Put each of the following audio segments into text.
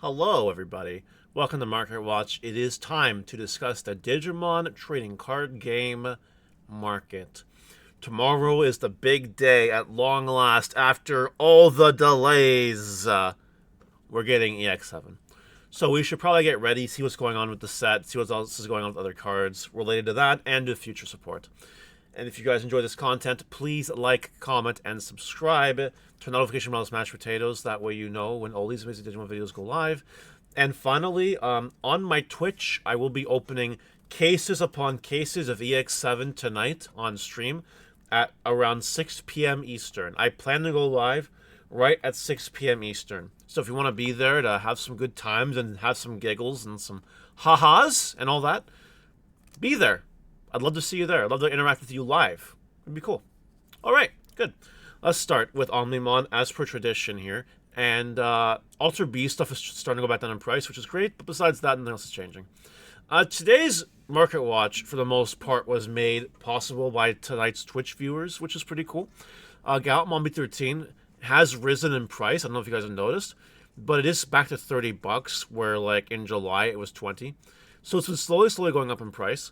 Hello, everybody. Welcome to Market Watch. It is time to discuss the Digimon trading card game market. Tomorrow is the big day at long last after all the delays. We're getting EX7. So we should probably get ready, see what's going on with the set, see what else is going on with other cards related to that, and to future support. And if you guys enjoy this content, please like, comment, and subscribe. Turn notification bells, mashed potatoes. That way you know when all these amazing Digimon videos go live. And finally, on my Twitch, I will be opening cases upon cases of EX7 tonight on stream at around 6 p.m. Eastern. I plan to go live right at 6 p.m. Eastern. So if you want to be there to have some good times and have some giggles and some ha-has and all that, be there. I'd love to see you there. I'd love to interact with you live. It'd be cool. All right, good. Let's start with Omnimon as per tradition here. And Alter B stuff is starting to go back down in price, which is great. But besides that, nothing else is changing. Today's Market Watch, for the most part, was made possible by tonight's Twitch viewers, which is pretty cool. Galtmon B13 has risen in price. I don't know if you guys have noticed. But it is back to 30 bucks, where like in July it was 20. So it's been slowly going up in price.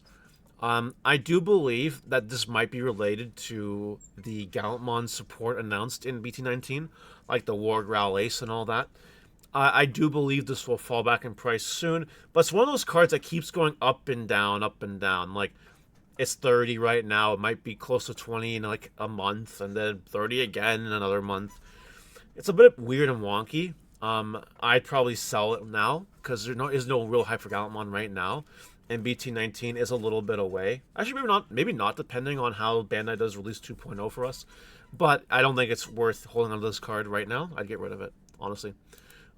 I do believe that this might be related to the Galtmon support announced in BT19, like the Ward Ral Ace and all that. I do believe this will fall back in price soon, but it's one of those cards that keeps going up and down, up and down. Like, it's 30 right now, it might be close to 20 in like a month, and then 30 again in another month. It's a bit weird and wonky. I'd probably sell it now, because there is no real hype for Galtmon right now. And BT19 is a little bit away. Actually, maybe not, depending on how Bandai does release 2.0 for us. But I don't think it's worth holding on to this card right now. I'd get rid of it, honestly.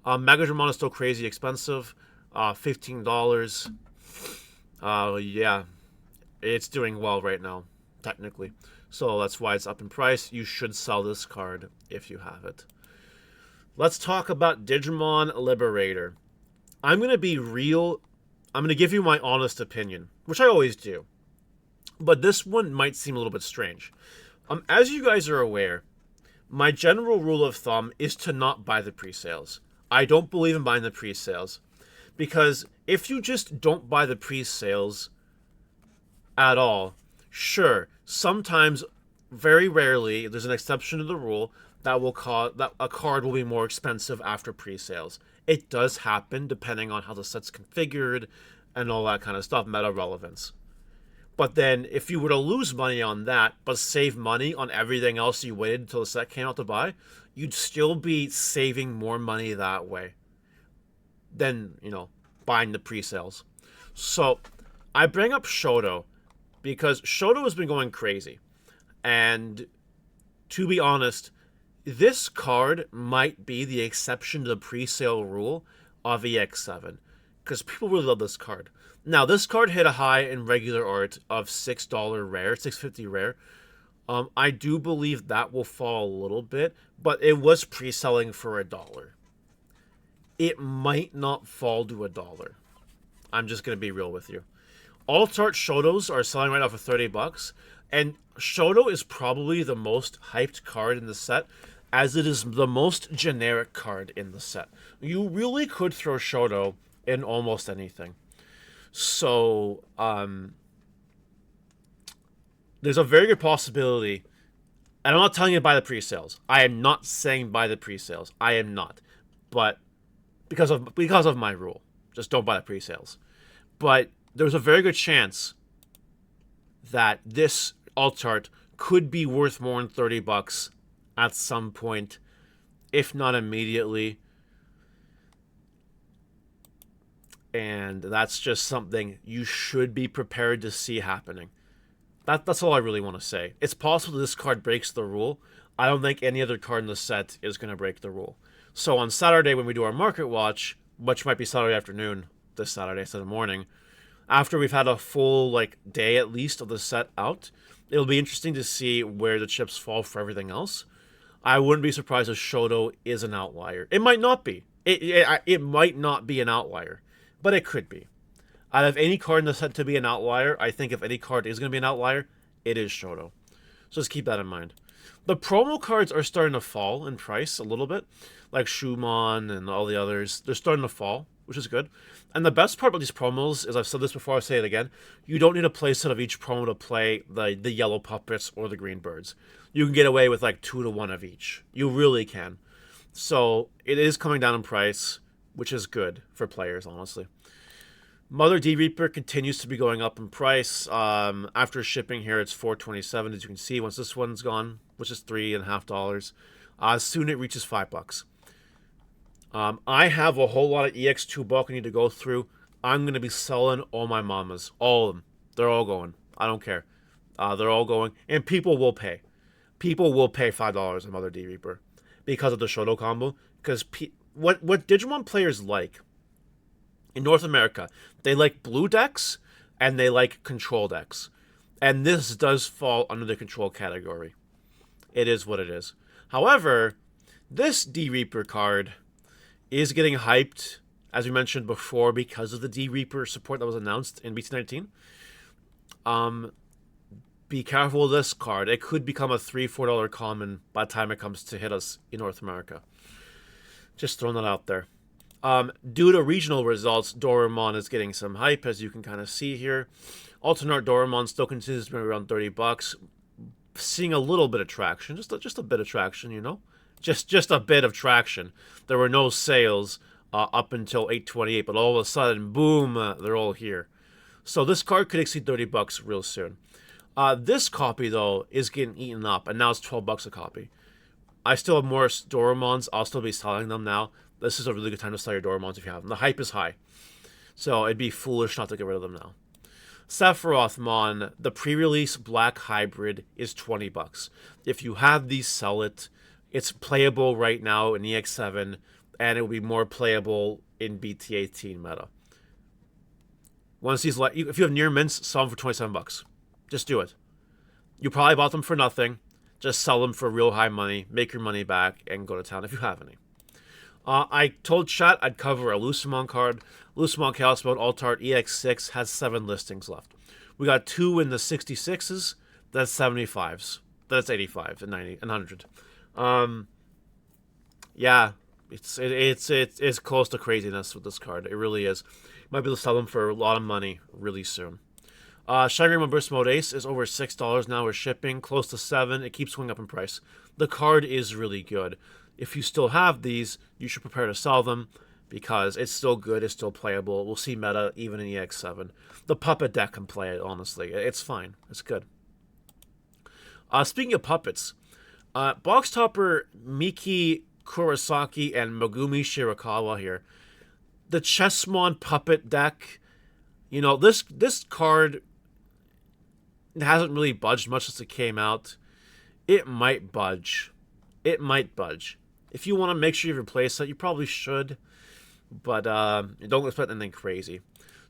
Megadramon is still crazy expensive. $15. Yeah, it's doing well right now, technically. So that's why it's up in price. You should sell this card if you have it. Let's talk about Digimon Liberator. I'm going to be real. I'm going to give you my honest opinion, which I always do. But this one might seem a little bit strange. As you guys are aware, my general rule of thumb is to not buy the pre-sales. I don't believe in buying the pre-sales. Because if you just don't buy the pre-sales at all, sure, sometimes, very rarely, there's an exception to the rule that will cause that a card will be more expensive after pre-sales. It does happen depending on how the set's configured and all that kind of stuff, meta relevance. But then if you were to lose money on that, but save money on everything else you waited until the set came out to buy, you'd still be saving more money that way than, buying the pre-sales. So I bring up Shoto because Shoto has been going crazy. And to be honest, this card might be the exception to the pre-sale rule of EX7, because people really love this card. Now, this card hit a high in regular art of $6 rare, $6.50 rare. I do believe that will fall a little bit, but it was pre-selling for $1. It might not fall to $1. I'm just going to be real with you. Alt-art Shotos are selling right off of 30 bucks, and Shoto is probably the most hyped card in the set, as it is the most generic card in the set. You really could throw Shoto in almost anything. So, there's a very good possibility, and I'm not telling you to buy the pre-sales. I am not saying buy the pre-sales. I am not. But, because of my rule, just don't buy the pre-sales. But there's a very good chance that this alt-art could be worth more than 30 bucks at some point, if not immediately. And that's just something you should be prepared to see happening. That's all I really want to say. It's possible this card breaks the rule. I don't think any other card in the set is going to break the rule. So on Saturday when we do our market watch, which might be Saturday afternoon, this Saturday instead of morning, after we've had a full day at least of the set out, it'll be interesting to see where the chips fall for everything else. I wouldn't be surprised if Shoto is an outlier. It might not be. It might not be an outlier, but it could be. Out of any card in the set to be an outlier, I think if any card is going to be an outlier, it is Shoto. So just keep that in mind. The promo cards are starting to fall in price a little bit, like Shumon and all the others. They're starting to fall, which is good. And the best part about these promos is, I've said this before, I'll say it again, you don't need a playset of each promo to play the yellow puppets or the green birds. You can get away with like 2 to 1 of each. You really can. So it is coming down in price, which is good for players, honestly. Mother D Reaper continues to be going up in price. After shipping here, it's $4.27, as you can see. Once this one's gone, which is $3.50, soon it reaches $5. I have a whole lot of EX2 bulk I need to go through. I'm going to be selling all my mamas. All of them. They're all going. I don't care. They're all going. And people will pay. People will pay $5 on Mother D Reaper because of the Shoto combo. Because what Digimon players like in North America, they like blue decks and they like control decks. And this does fall under the control category. It is what it is. However, this D Reaper card is getting hyped, as we mentioned before, because of the D Reaper support that was announced in BT19. Be careful with this card. It could become a $3-4 common by the time it comes to hit us in North America. Just throwing that out there. Due to regional results, Doraemon is getting some hype, as you can kind of see here. Alternate Doraemon still continues to be around $30. Seeing a little bit of traction, just a bit of traction, you know, just a bit of traction. There were no sales up until 8/28, but all of a sudden, boom, they're all here. So this card could exceed $30 real soon. This copy though is getting eaten up, and now it's $12 a copy. I still have more Doraemons. I'll still be selling them now. This is a really good time to sell your Doraemons if you have them. The hype is high, so it'd be foolish not to get rid of them now. Sephirothmon, the pre-release Black Hybrid, is $20. If you have these, sell it. It's playable right now in EX7, and it will be more playable in BT18 meta. Once these, if you have near mints, sell them for $27. Just do it. You probably bought them for nothing. Just sell them for real high money, make your money back, and go to town if you have any. I told chat I'd cover a Lucemon card. Lucemon Chaos Mode Altart EX6 has 7 listings left. We got 2 in the 66s. That's 75s. That's 85 and 90 and 100. Yeah, it's close to craziness with this card. It really is. Might be able to sell them for a lot of money really soon. Shine Burst Mode Ace is over $6 now with shipping, close to 7. It keeps going up in price. The card is really good. If you still have these, you should prepare to sell them because it's still good, it's still playable. We'll see meta even in EX7. The puppet deck can play it, honestly. It's fine. It's good. Speaking of puppets, Box Topper Miki Kurosaki and Megumi Shirakawa here. The Chessmon puppet deck, you know, this card hasn't really budged much since it came out. It might budge. It might budge. If you want to make sure you replace that, you probably should. But don't expect anything crazy.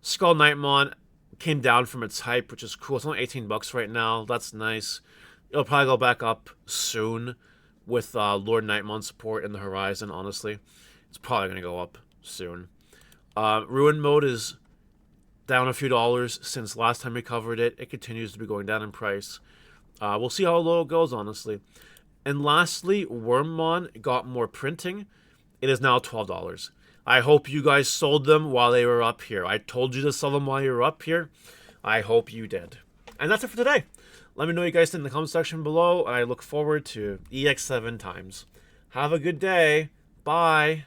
Skull Knightmon came down from its hype, which is cool. It's only $18 right now. That's nice. It'll probably go back up soon with Lord Knightmon support in the horizon, honestly. It's probably going to go up soon. Ruin Mode is down a few dollars since last time we covered it. It continues to be going down in price. We'll see how low it goes, honestly. And lastly, Wormmon got more printing. It is now $12. I hope you guys sold them while they were up here. I told you to sell them while you were up here. I hope you did. And that's it for today. Let me know what you guys think in the comment section below, and I look forward to EX7 times. Have a good day. Bye.